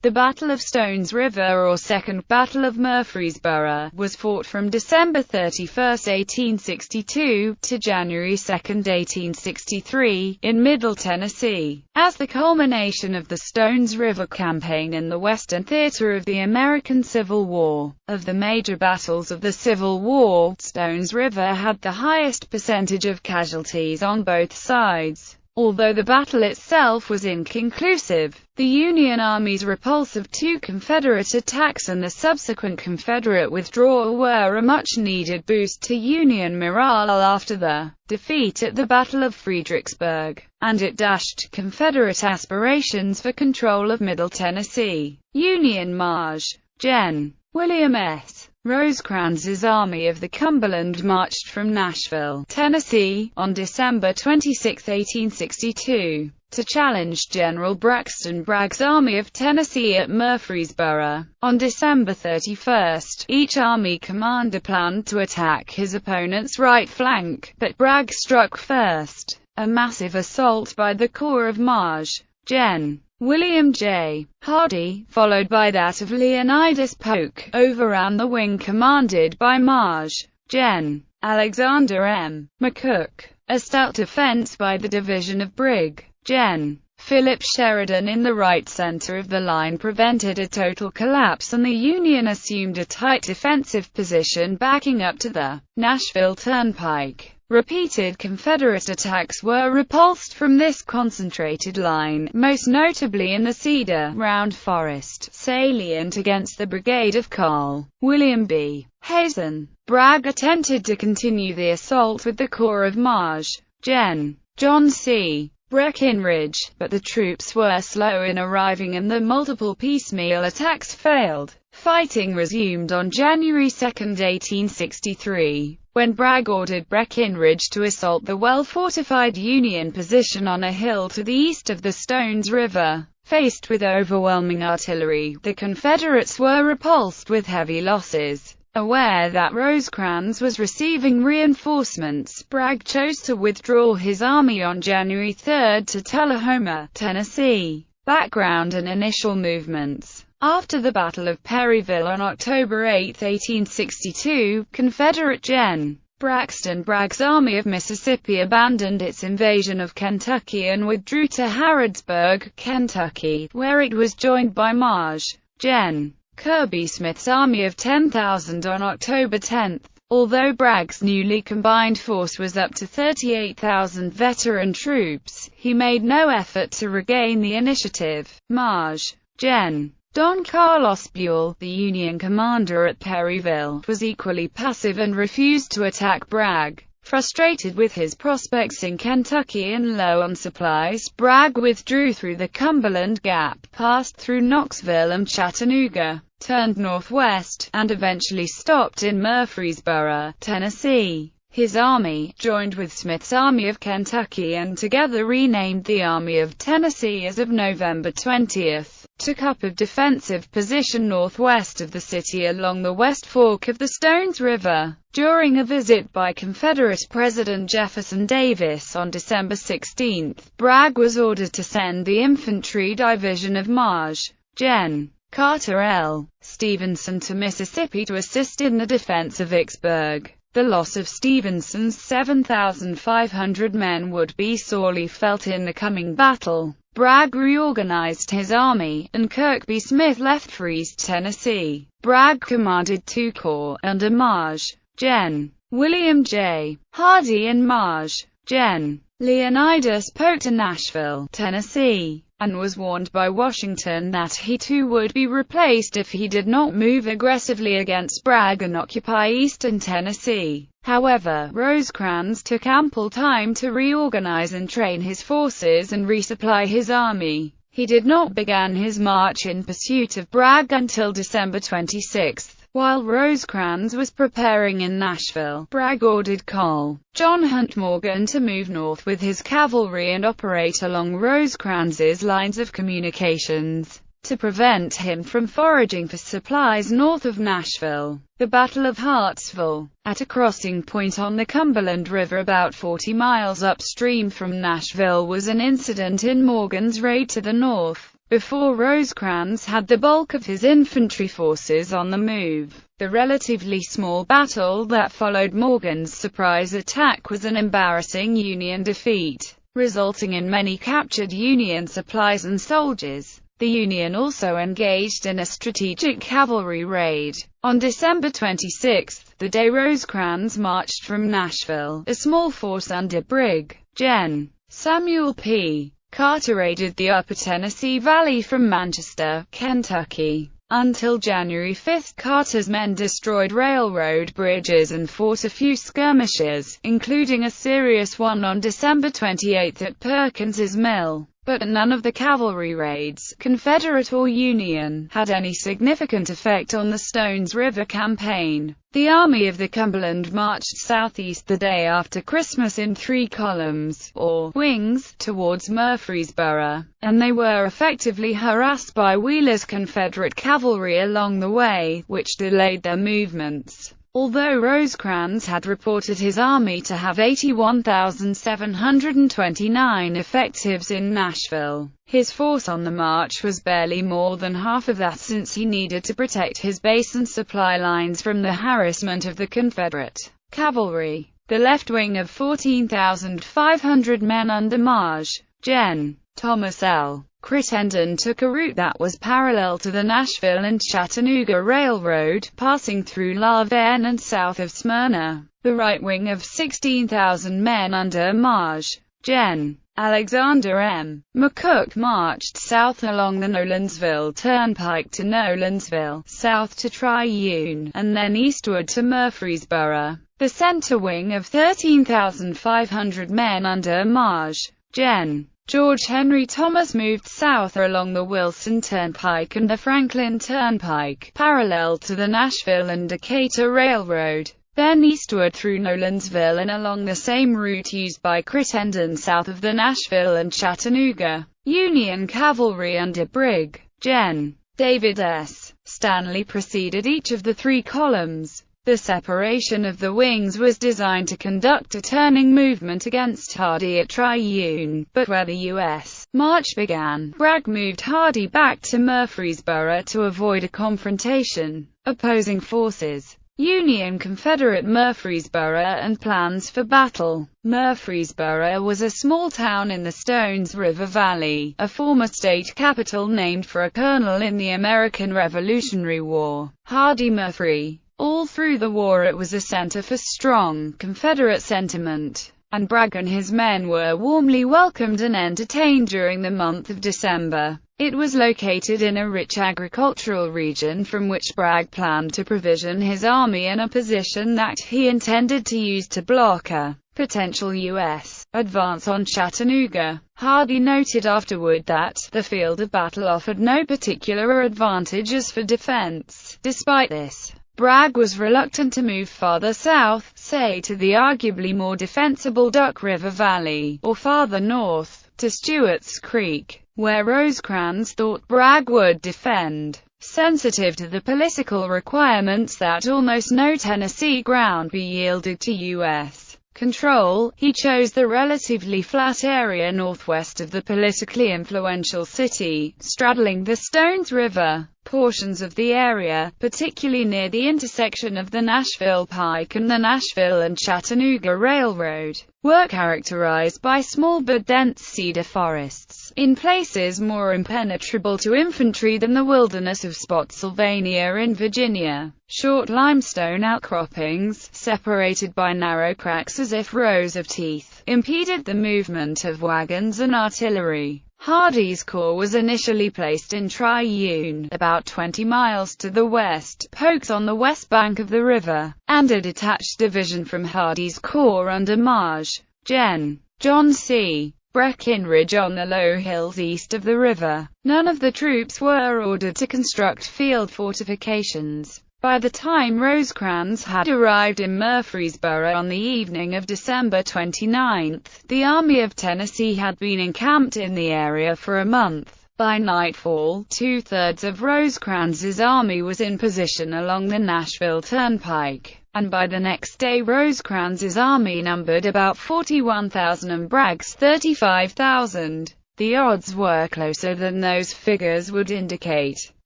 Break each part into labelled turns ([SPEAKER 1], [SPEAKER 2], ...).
[SPEAKER 1] The Battle of Stones River, or Second Battle of Murfreesboro, was fought from December 31, 1862, to January 2, 1863, in Middle Tennessee, as the culmination of the Stones River Campaign in the Western theater of the American Civil War. Of the major battles of the Civil War, Stones River had the highest percentage of casualties on both sides. Although the battle itself was inconclusive, the Union Army's repulse of two Confederate attacks and the subsequent Confederate withdrawal were a much-needed boost to Union morale after the defeat at the Battle of Fredericksburg, and it dashed Confederate aspirations for control of Middle Tennessee. Union Maj. Gen. William S. Rosecrans's Army of the Cumberland marched from Nashville, Tennessee, on December 26, 1862, to challenge General Braxton Bragg's Army of Tennessee at Murfreesboro. On December 31, each army commander planned to attack his opponent's right flank, but Bragg struck first. A massive assault by the corps of Maj. Gen. William J. Hardee, followed by that of Leonidas Polk, overran the wing commanded by Maj. Gen. Alexander M. McCook. A stout defense by the division of Brig. Gen. Philip Sheridan in the right center of the line prevented a total collapse, and the Union assumed a tight defensive position backing up to the Nashville Turnpike. Repeated Confederate attacks were repulsed from this concentrated line, most notably in the Cedar Round Forest salient against the brigade of Carl William B. Hazen. Bragg attempted to continue the assault with the corps of Maj. Gen. John C. Breckinridge, but the troops were slow in arriving and the multiple piecemeal attacks failed. Fighting resumed on January 2, 1863, when Bragg ordered Breckinridge to assault the well-fortified Union position on a hill to the east of the Stones River. Faced with overwhelming artillery, the Confederates were repulsed with heavy losses. Aware that Rosecrans was receiving reinforcements, Bragg chose to withdraw his army on January 3 to Tullahoma, Tennessee. Background and initial movements. After the Battle of Perryville on October 8, 1862, Confederate Gen. Braxton Bragg's Army of Mississippi abandoned its invasion of Kentucky and withdrew to Harrodsburg, Kentucky, where it was joined by Maj. Gen. Kirby Smith's Army of 10,000 on October 10. Although Bragg's newly combined force was up to 38,000 veteran troops, he made no effort to regain the initiative. Maj. Gen. Don Carlos Buell, the Union commander at Perryville, was equally passive and refused to attack Bragg. Frustrated with his prospects in Kentucky and low on supplies, Bragg withdrew through the Cumberland Gap, passed through Knoxville and Chattanooga, turned northwest, and eventually stopped in Murfreesboro, Tennessee. His army joined with Smith's Army of Kentucky and together renamed the Army of Tennessee as of November 20. Took up a defensive position northwest of the city along the West Fork of the Stones River. During a visit by Confederate President Jefferson Davis on December 16, Bragg was ordered to send the infantry division of Maj. Gen. Carter L. Stevenson to Mississippi to assist in the defense of Vicksburg. The loss of Stevenson's 7,500 men would be sorely felt in the coming battle. Bragg reorganized his army, and Kirby Smith left for East Tennessee. Bragg commanded two corps, under Maj. Gen. William J. Hardee and Maj. Gen. Leonidas Polk to Nashville, Tennessee, and was warned by Washington that he too would be replaced if he did not move aggressively against Bragg and occupy eastern Tennessee. However, Rosecrans took ample time to reorganize and train his forces and resupply his army. He did not begin his march in pursuit of Bragg until December 26. While Rosecrans was preparing in Nashville, Bragg ordered Col. John Hunt Morgan to move north with his cavalry and operate along Rosecrans's lines of communications, to prevent him from foraging for supplies north of Nashville. The Battle of Hartsville, at a crossing point on the Cumberland River about 40 miles upstream from Nashville, was an incident in Morgan's raid to the north. before Rosecrans had the bulk of his infantry forces on the move. The relatively small battle that followed Morgan's surprise attack was an embarrassing Union defeat, resulting in many captured Union supplies and soldiers. The Union also engaged in a strategic cavalry raid. On December 26, the day Rosecrans marched from Nashville, a small force under Brig. Gen. Samuel P. Carter raided the upper Tennessee Valley from Manchester, Kentucky. Until January 5, Carter's men destroyed railroad bridges and fought a few skirmishes, including a serious one on December 28 at Perkins's Mill. But none of the cavalry raids, Confederate or Union, had any significant effect on the Stones River campaign. The Army of the Cumberland marched southeast the day after Christmas in 3 columns, or wings, towards Murfreesboro, and they were effectively harassed by Wheeler's Confederate cavalry along the way, which delayed their movements. Although Rosecrans had reported his army to have 81,729 effectives in Nashville, his force on the march was barely more than half of that, since he needed to protect his base and supply lines from the harassment of the Confederate cavalry. The left wing of 14,500 men under Maj. Gen. Thomas L. Crittenden took a route that was parallel to the Nashville and Chattanooga Railroad, passing through La Vergne and south of Smyrna. The right wing of 16,000 men under Maj. Gen. Alexander M. McCook marched south along the Nolensville Turnpike to Nolensville, south to Triune, and then eastward to Murfreesboro. The center wing of 13,500 men under Maj. Gen. George Henry Thomas moved south along the Wilson Turnpike and the Franklin Turnpike, parallel to the Nashville and Decatur Railroad, then eastward through Nolensville and along the same route used by Crittenden south of the Nashville and Chattanooga. Union cavalry under Brig. Gen. David S. Stanley preceded each of the 3 columns. The separation of the wings was designed to conduct a turning movement against Hardee at Triune, but where the U.S. march began, Bragg moved Hardee back to Murfreesboro to avoid a confrontation. Opposing forces: Union, Confederate, Murfreesboro, and plans for battle. Murfreesboro was a small town in the Stones River Valley, a former state capital named for a colonel in the American Revolutionary War, Hardee Murfree. All through the war it was a center for strong Confederate sentiment, and Bragg and his men were warmly welcomed and entertained during the month of December. It was located in a rich agricultural region from which Bragg planned to provision his army in a position that he intended to use to block a potential U.S. advance on Chattanooga. Hardee noted afterward that the field of battle offered no particular advantages for defense. Despite this, Bragg was reluctant to move farther south, say to the arguably more defensible Duck River Valley, or farther north, to Stewart's Creek, where Rosecrans thought Bragg would defend. Sensitive to the political requirements that almost no Tennessee ground be yielded to U.S. control, he chose the relatively flat area northwest of the politically influential city, straddling the Stones River. Portions of the area, particularly near the intersection of the Nashville Pike and the Nashville and Chattanooga Railroad, were characterized by small but dense cedar forests, in places more impenetrable to infantry than the wilderness of Spotsylvania in Virginia. Short limestone outcroppings, separated by narrow cracks as if rows of teeth, impeded the movement of wagons and artillery. Hardee's corps was initially placed in Triune, about 20 miles to the west, Pokes on the west bank of the river, and a detached division from Hardee's corps under Maj. Gen. John C. Breckinridge on the low hills east of the river. None of the troops were ordered to construct field fortifications. By the time Rosecrans had arrived in Murfreesboro on the evening of December 29, the Army of Tennessee had been encamped in the area for a month. By nightfall, two-thirds of Rosecrans's army was in position along the Nashville Turnpike, and by the next day Rosecrans's army numbered about 41,000 and Bragg's 35,000. the odds were closer than those figures would indicate.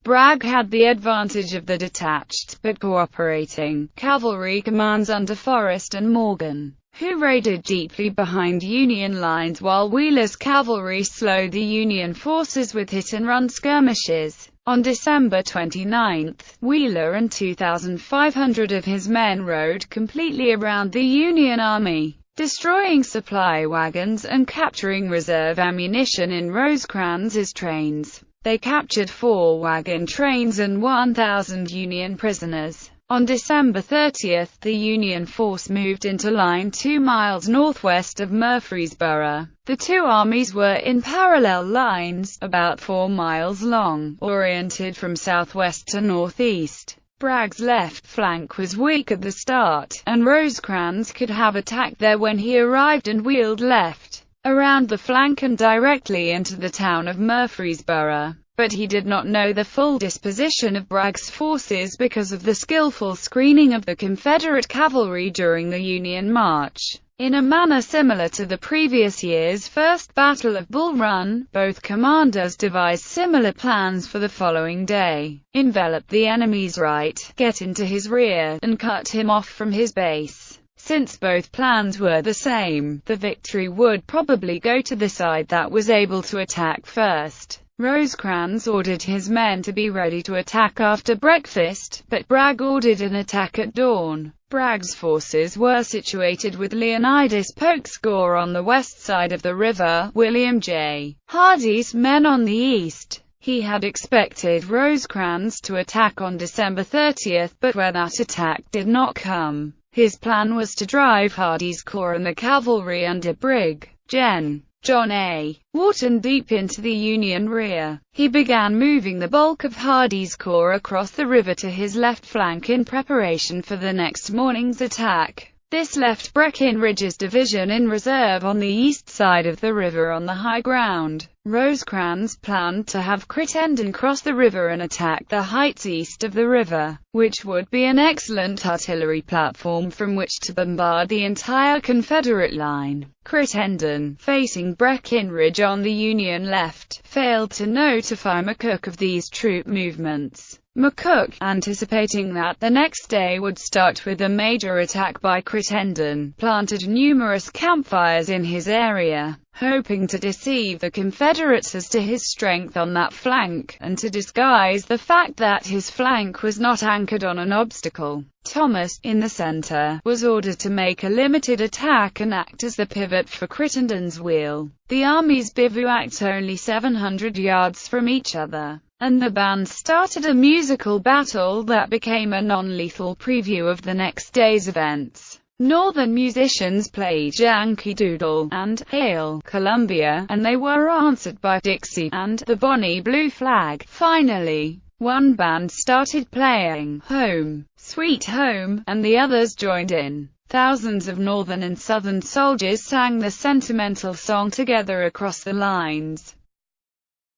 [SPEAKER 1] Bragg had the advantage of the detached, but cooperating, cavalry commands under Forrest and Morgan, who raided deeply behind Union lines while Wheeler's cavalry slowed the Union forces with hit-and-run skirmishes. On December 29, Wheeler and 2,500 of his men rode completely around the Union Army, destroying supply wagons and capturing reserve ammunition in Rosecrans's trains. They captured 4 wagon trains and 1,000 Union prisoners. On December 30, the Union force moved into line 2 miles northwest of Murfreesboro. The two armies were in parallel lines, about 4 miles long, oriented from southwest to northeast. Bragg's left flank was weak at the start, and Rosecrans could have attacked there when he arrived and wheeled left around the flank and directly into the town of Murfreesboro. But he did not know the full disposition of Bragg's forces because of the skillful screening of the Confederate cavalry during the Union march. In a manner similar to the previous year's First Battle of Bull Run, both commanders devised similar plans for the following day: envelop the enemy's right, get into his rear, and cut him off from his base. Since both plans were the same, the victory would probably go to the side that was able to attack first. Rosecrans ordered his men to be ready to attack after breakfast, but Bragg ordered an attack at dawn. Bragg's forces were situated with Leonidas Polk's corps on the west side of the river, William J. Hardee's men on the east. He had expected Rosecrans to attack on December 30, but when that attack did not come, his plan was to drive Hardee's corps and the cavalry under Brig. Gen. John A. Wharton deep into the Union rear. He began moving the bulk of Hardee's corps across the river to his left flank in preparation for the next morning's attack. This left Breckinridge's division in reserve on the east side of the river on the high ground. Rosecrans planned to have Crittenden cross the river and attack the heights east of the river, which would be an excellent artillery platform from which to bombard the entire Confederate line. Crittenden, facing Breckinridge on the Union left, failed to notify McCook of these troop movements. McCook, anticipating that the next day would start with a major attack by Crittenden, planted numerous campfires in his area, hoping to deceive the Confederates as to his strength on that flank, and to disguise the fact that his flank was not anchored on an obstacle. Thomas, in the center, was ordered to make a limited attack and act as the pivot for Crittenden's wheel. The armies bivouacked only 700 yards from each other, and the band started a musical battle that became a non-lethal preview of the next day's events. Northern musicians played Yankee Doodle and Hail, Columbia, and they were answered by Dixie and the Bonnie Blue Flag. Finally, one band started playing Home, Sweet Home, and the others joined in. Thousands of Northern and Southern soldiers sang the sentimental song together across the lines.